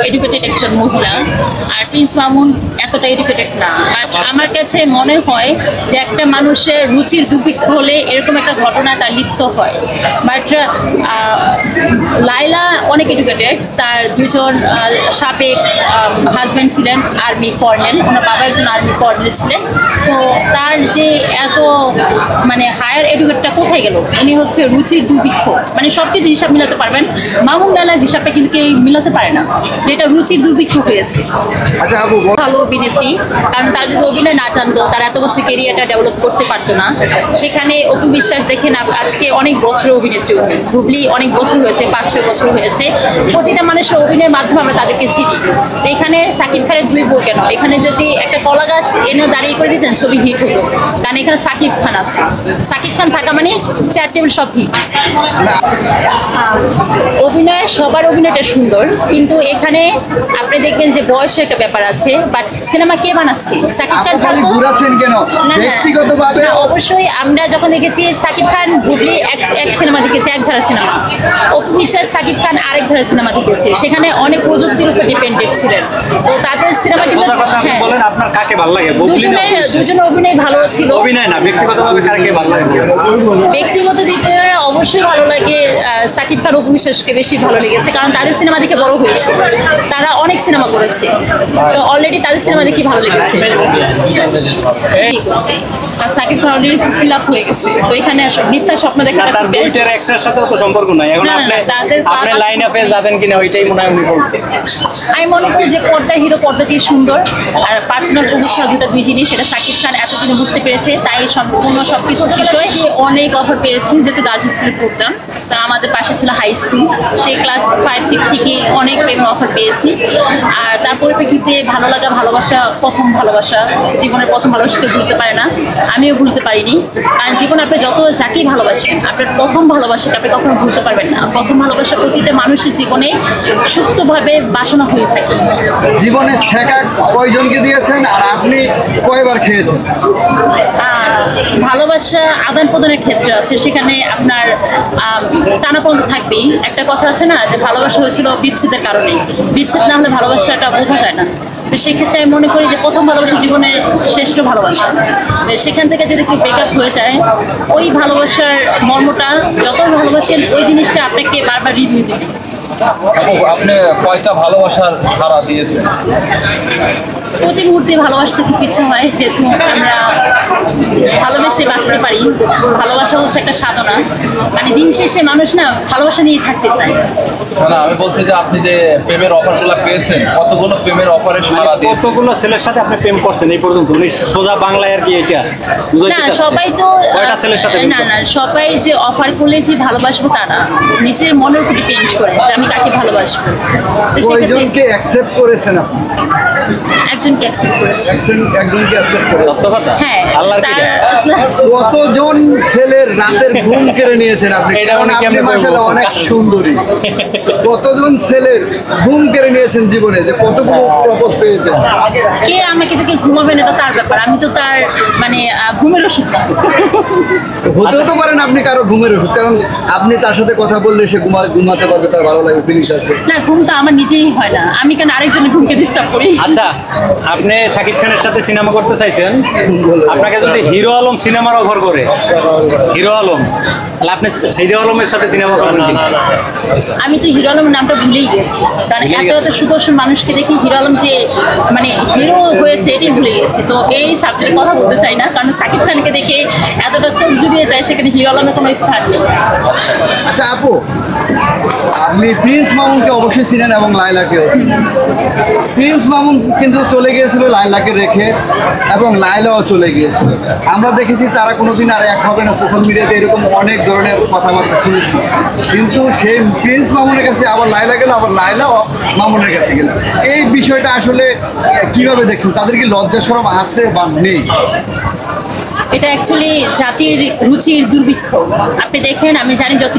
Educated একজন মহিলা, আর Prince Mamun এতটা এডুকেটেড না। আমার কাছে মনে হয় যে একটা মানুষের রুচির দুর্ভিক্ষ হলে এরকম একটা ঘটনা তার লিপ্ত হয়। বাট লায়লা অনেক এডুকেটেড, তার দুজন সাবেক হাজব্যান্ড ছিলেন আর্মি কর্নেল, ওনার বাবা একজন আর্মি কর্নেল ছিলেন। তো তার যে এত মানে হায়ার এডুকেটটা কোথায় গেল? উনি হচ্ছে রুচির দুর্ভিক্ষ, মানে সব কিছু হিসাব মিলাতে পারবেন, মামুন লায়লার হিসাবটা কিন্তু কেউ মিলাতে পারে না, যেটা রুচির দুর্ভিক্ষ হয়েছে। আচ্ছা আপু, ভালো অভিনেত্রী, কারণ তার যদি অভিনয় না জানতো তার এত বছর কেরিয়ারটা ডেভেলপ করতে পারতো না। সেখানে অপু বিশ্বাস দেখেন আজকে অনেক বছর অভিনেত্রী, হুবলি অনেক বছর হয়েছে, 5-6 বছর হয়েছে। প্রতিটা মানুষের অভিনয়ের মাধ্যমে আমরা তাদেরকে চিনি। তো এখানে সাকিব খানের দুই বউ কেন? এখানে যদি একটা কলা গাছ এনে দাঁড়িয়ে করে দিতেন ছবি হিট হতো, কারণ এখানে সাকিব খান আছে। সাকিব খান থাকা মানে চেয়ার টেবিল সব হিট। অভিনয় সবার অভিনয়টা সুন্দর, কিন্তু এখানে আপনি দেখবেন যে বয়সের একটা ব্যাপার আছে। বাট সিনেমা কে বানাচ্ছে? সাকিব খান ছাড়া তো ঘুরাচ্ছেন কেন না। ব্যক্তিগতভাবে? অবশ্যই আমরা যখন দেখেছি সাকিব খান হুবলি এক সিনেমা দেখেছি, এক ধারা সিনেমা। অপু বিশ্বাস সাকিব খান আরেক ধারা সিনেমা দেখেছি, সেখানে অনেক প্রযুক্তির উপর ডিপেন্ডেড ছিলেন। তো তাদের সিনেমা হ্যাঁ, বলেন আপনার কাকে ভালো লাগে? দুজনের অভিনয় ভালো ছিল। অভিনয় না, ব্যক্তিগতভাবে কাকে ভালো লাগে? ব্যক্তিগত ভিতরে অবশ্যই ভালো লাগে সাকিব খান, অপু বিশ্বাসকে বেশি ভালো লেগেছে, কারণ তাদের সিনেমা দেখে বড় হয়েছে, তারা অনেক সিনেমা করেছে, তো অলরেডি তাদের সিনেমা দেখে ভালো লেগেছে। Shakib Khan already fill up হয়ে গেছে, তো এখানে মিথ্যা স্বপ্ন দেখাটা তার দুইটার একটার সাথে তো সম্পর্ক নাই। এখন আপনি লাইন আপে যাবেন কিনা ওইটাই মনে হয় উনি বলছে। আমি মনে করি যে পর্দা হিরো পর্দাতেই সুন্দর, আর পার্সোনাল প্রমোশন দুই জিনিস, সেটা সাকিব খান এতদিনে বুঝতে পেরেছে। তাই সম্পূর্ণ সবকিছুর বিষয়ে অনেক অফার পেয়েছি, যেহেতু গার্লস স্কুলে পড়তাম, তা আমাদের পাশে ছিল হাই স্কুল, সেই ক্লাস 5-6 থেকে অনেক প্রেমের অফার পেয়েছি। আর তার পরিপ্রেক্ষিতে ভালো লাগা, ভালোবাসা, প্রথম ভালোবাসা, জীবনের প্রথম ভালোবাসাকে ভুলতে পারে না, আমিও ভুলতে পারিনি। কারণ জীবনে আপনি যত যাকেই ভালোবাসেন, আপনার প্রথম ভালোবাসাকে আপনি কখনো ভুলতে পারবেন না। প্রথম ভালোবাসা প্রতিটা মানুষের জীবনে সুপ্তভাবে বাসনা হয়ে থাকে। জীবনে শেখা কয়জনকে দিয়েছেন আর আপনি কয়বার খেয়েছেন? ভালোবাসা আদান প্রদানের ক্ষেত্রে আছে, সেখানে আপনার টানাপোড়েন থাকবেই। একটা কথা আছে না, যে ভালোবাসা হয়েছিল বিচ্ছেদের কারণে, বিচ্ছেদ না হলে ভালোবাসাটা বোঝা যায় না। তো সেক্ষেত্রে আমি মনে করি যে প্রথম ভালোবাসা জীবনের শ্রেষ্ঠ ভালোবাসা। সেখান থেকে যদি কেউ ব্রেকআপ হয়ে যায়, ওই ভালোবাসার মর্মটা যত ভালোবাসেন, ওই জিনিসটা আপনাকে বারবার রিভিউ দিবে। আপনি কয়টা ভালোবাসার সাড়া দিয়েছেন? প্রতি মুহূর্তে ভালোবাসতে খুব ইচ্ছে হয়, যেহেতু আমরা ভালোবেসে বাঁচতে পারি। ভালোবাসা হচ্ছে একটা সাধনা, মানে দিন শেষে মানুষ না ভালোবাসা নিয়ে থাকতে চায়। না, আমি বলছি যে আপনি যে প্রেমের অফারগুলো পেয়েছেন, কতগুলো প্রেমের অফারে সাড়া দিয়েছেন? কতগুলো ছেলের সাথে আপনি প্রেম করছেন এই পর্যন্ত? উনি সোজা বাংলায় আর কি এটা না, সবাই তো কয়টা ছেলের সাথে না, সবাই যে অফার করলে যে ভালোবাসবো তা না, নিজের মনের উপর ডিপেন্ড করে যে আমি কাকে ভালোবাসবো। তো কয়জনকে অ্যাকসেপ্ট করেছেন আপনি? একজনকে অ্যাকসেপ্ট করেছি। একজনকে অ্যাকসেপ্ট করেছেন? সত্য কথা? হ্যাঁ, আল্লাহর কি কতজন ছেলের রাতের ঘুম কেড়ে নিয়েছেন আপনি? এটা কারণ উনি আপনি কেমনে মাশাআল্লাহ বলবো? অনেক সুন্দরী। কতজন ছেলের ঘুম কেড়ে নিয়েছেন জীবনে, যে কতগুলো প্রপোজ পেয়েছেন? কে আমাকে থেকে ঘুমাবেন এটা তার ব্যাপার, আমি তো তার মানে ঘুমের ওষুধ না। হতেও তো পারেন আপনি কারো ঘুমের ওষুধ, কারণ আপনি তার সাথে কথা বললে সে ঘুমাতে পারবে, তার ভালো লাগবে, ফিনিশ আসবে। না, ঘুম তো আমার নিজেই হয় না, আমি কেন আরেকজনের ঘুমকে ডিস্টার্ব করি? আচ্ছা, আপনি শাকিব খানের সাথে সিনেমা করতে চাইছেন, আপনাকে যদি হিরো আলম সিনেমার অফার করে, হিরো আলম, তাহলে আপনি হিরো আলমের সাথে সিনেমা করেন? আমি তো হিরো আলমের নামটা ভুলেই গেছি, কারণ এত এত সুদর্শন মানুষকে দেখি হিরো আলম যে মানে হিরো হয়েছে এটাই ভুলে গেছি। তো এই সাবজেক্টে কথা বলতে চাই না, কারণ সাকিব খানকে দেখে এতটা চোখ জুড়িয়ে যায়, সেখানে হিরো আলমের কোনো স্থান নেই। আচ্ছা আপু, আপনি প্রিন্স মামুনকে অবশ্যই চিনেন এবং লায়লাকেও। প্রিন্স মামুন কিন্তু চলে গিয়েছিল লায়লাকে রেখে, এবং লায়লাও চলে গিয়েছিল। আমরা দেখেছি তারা কোনোদিন আর এক হবে না, সোশ্যাল মিডিয়াতে এরকম অনেক ধরনের কথাবার্তা শুনেছি। কিন্তু সেই প্রিন্স মামুনের কাছে আবার লায়লা গেল, আবার লায়লাও মামুনের কাছে গেল। এই বিষয়টা আসলে কিভাবে দেখছেন? তাদের কি লজ্জা শরম আছে বা নেই? এটা অ্যাকচুয়ালি জাতির রুচির দুর্ভিক্ষ। আপনি দেখেন, আমি জানি যত